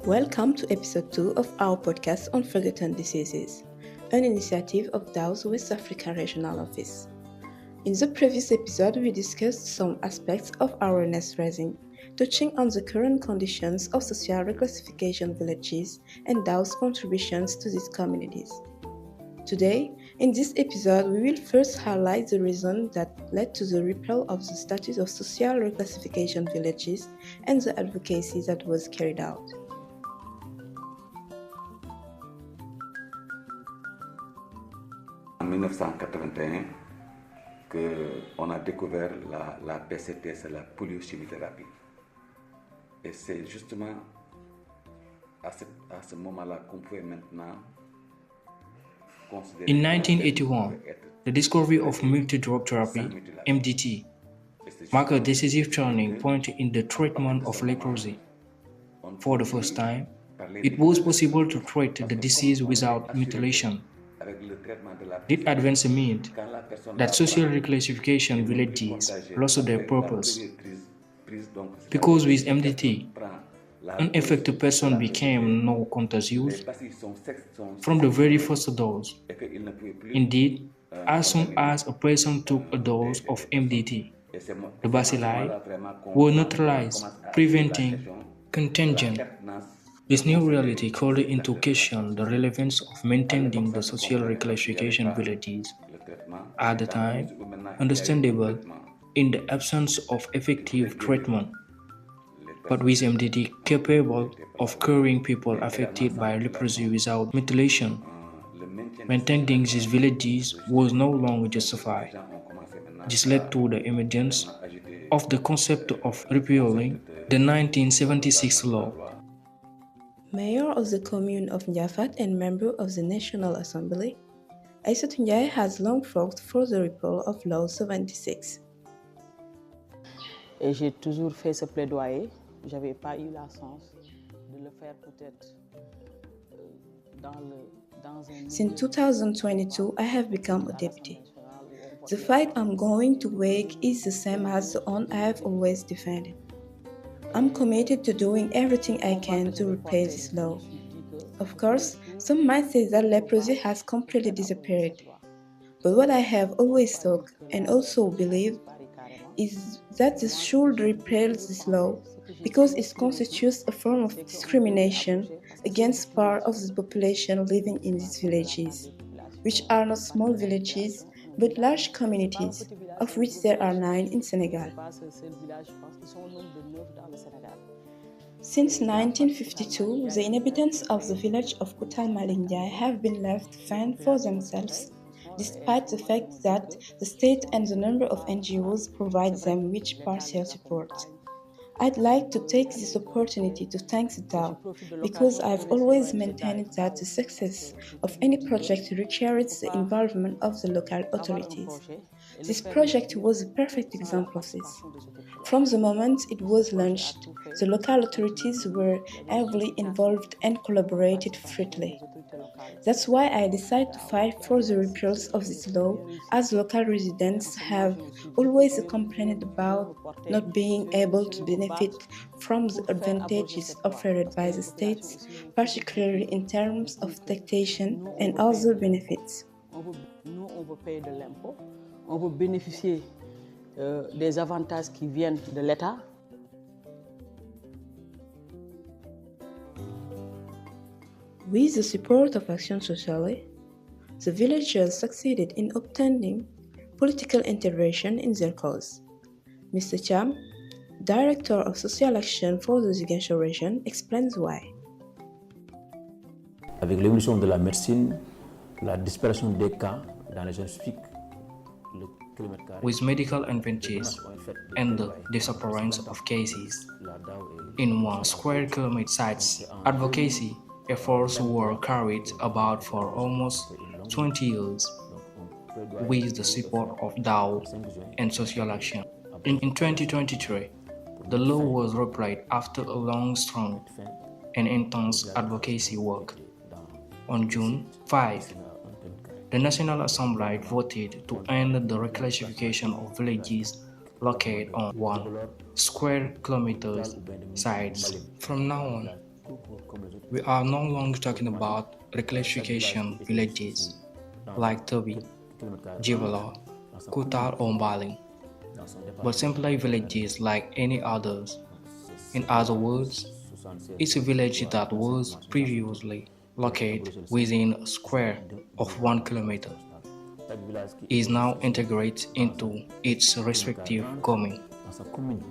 Welcome to episode 2 of our podcast on forgotten diseases, an initiative of DAO's West Africa Regional Office. In the previous episode, we discussed some aspects of awareness raising, touching on the current conditions of social reclassification villages and DAO's contributions to these communities. Today, in this episode, we will first highlight the reasons that led to the repeal of the status of social reclassification villages and the advocacy that was carried out. En 1981, on a découvert la PCT, c'est la poliochimiothérapie. Et c'est justement à ce moment-là qu'on pouvait maintenant considérer. In 1981, the discovery of multi-drug therapy, MDT, marked a decisive turning point in the treatment of leprosy. For the first time, it was possible to treat the disease without mutilation. This advance meant that social reclassification villages lost their purpose. Because with MDT, an affected person became no contagious from the very first dose. Indeed, as soon as a person took a dose of MDT, the bacilli were neutralized, preventing contagion. This new reality called into question the relevance of maintaining the social reclassification villages. At the time, understandable in the absence of effective treatment, but with MDT capable of curing people affected by leprosy without mutilation, maintaining these villages was no longer justified. This led to the emergence of the concept of repealing the 1976 law. Mayor of the commune of Ndiaye and member of the National Assembly, Malick Ndiaye has long fought for the repeal of Law 76. Et j'ai toujours fait ce plaidoyer. Je n'avais pas eu la chance de le faire peut-être dans un... Since 2022, I have become a deputy. The fight I'm going to wage is the same as the one I have always defended. I'm committed to doing everything I can to repeal this law. Of course, some might say that leprosy has completely disappeared. But what I have always thought and also believed is that they should repeal this law because it constitutes a form of discrimination against part of the population living in these villages, which are not small villages but large communities, of which there are 9 in Senegal. Since 1952, the inhabitants of the village of Koutal Malick Ndiaye have been left to fend for themselves, despite the fact that the state and the number of NGOs provide them with partial support. I'd like to take this opportunity to thank the DAO, because I've always maintained that the success of any project requires the involvement of the local authorities. This project was a perfect example of this. From the moment it was launched, the local authorities were heavily involved and collaborated freely. That's why I decided to fight for the repeals of this law, as local residents have always complained about not being able to benefit from the advantages offered by the states, particularly in terms of taxation and other benefits. Nous, on veut payer de l'impôt, on veut bénéficier des avantages qui viennent de l'État. With the support of Action Sociale, the villagers succeeded in obtaining political intervention in their cause. Mr. Cham, Director of Social Action for the Ziguinchor region, explains why. Avec l'évolution de la médecine, la disparition des cas dans les zones spécifiques, with medical advances and the disappearance of cases in 1 square kilometer sites, advocacy efforts were carried about for almost 20 years with the support of DAO and social action. In 2023, the law was repealed after a long, strong, and intense advocacy work. On June 5, the National Assembly voted to end the reclassification of villages located on 1 square kilometer sites. From now on, We are no longer talking about reclassification villages like Tobi, Jivala, Koutal or Mbaling, but simply villages like any others. In other words, it's a village that was previously located within a square of 1 kilometer is now integrated into its respective commune. Dans sa commune,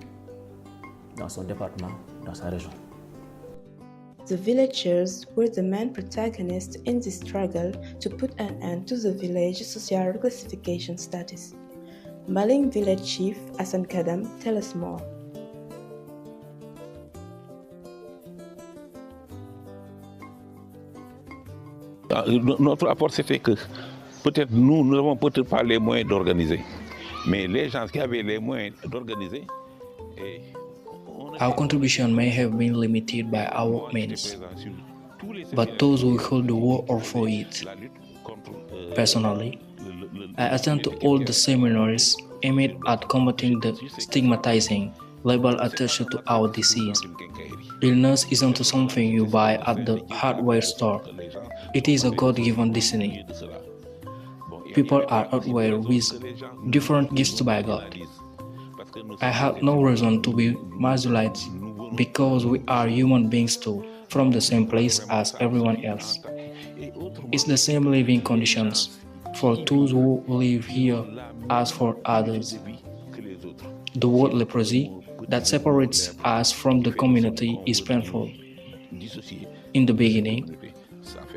dans son département, dans sa région. The villagers were the main protagonists in the struggle to put an end to the village social reclassification status. Malick village chief Hassan Kadam tell us more. Notre apport, c'était que peut-être nous n'avons peut-être pas les moyens d'organiser, mais les gens qui avaient les moyens d'organiser. Our contribution may have been limited by our means, but those who hold the war are for it. Personally, I attend to all the seminars aimed at combating the stigmatizing label attached to our disease. Illness isn't something you buy at the hardware store. It is a God-given destiny. People are outweighed with different gifts by God. I have no reason to be marginalized because we are human beings too, from the same place as everyone else. It's the same living conditions for those who live here as for others. The word leprosy that separates us from the community is painful. In the beginning,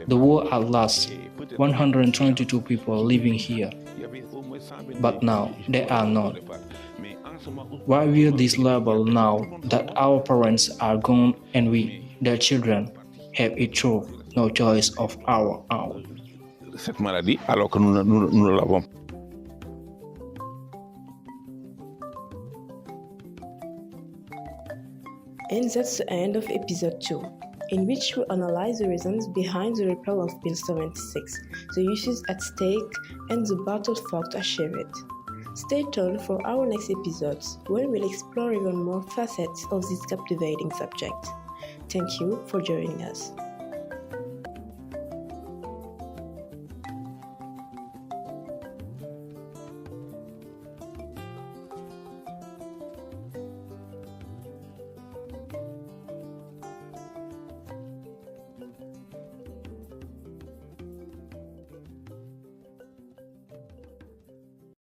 there were at last 122 people living here, but now there are none. Why wear this label now that our parents are gone and we, their children, have it through no choice of our own? Cette maladie, alors que nous l'avons. And that's the end of episode 2, in which we analyze the reasons behind the repeal of Bill 76, the issues at stake, and the battle fought to achieve it. Stay tuned for our next episodes, where we'll explore even more facets of this captivating subject. Thank you for joining us.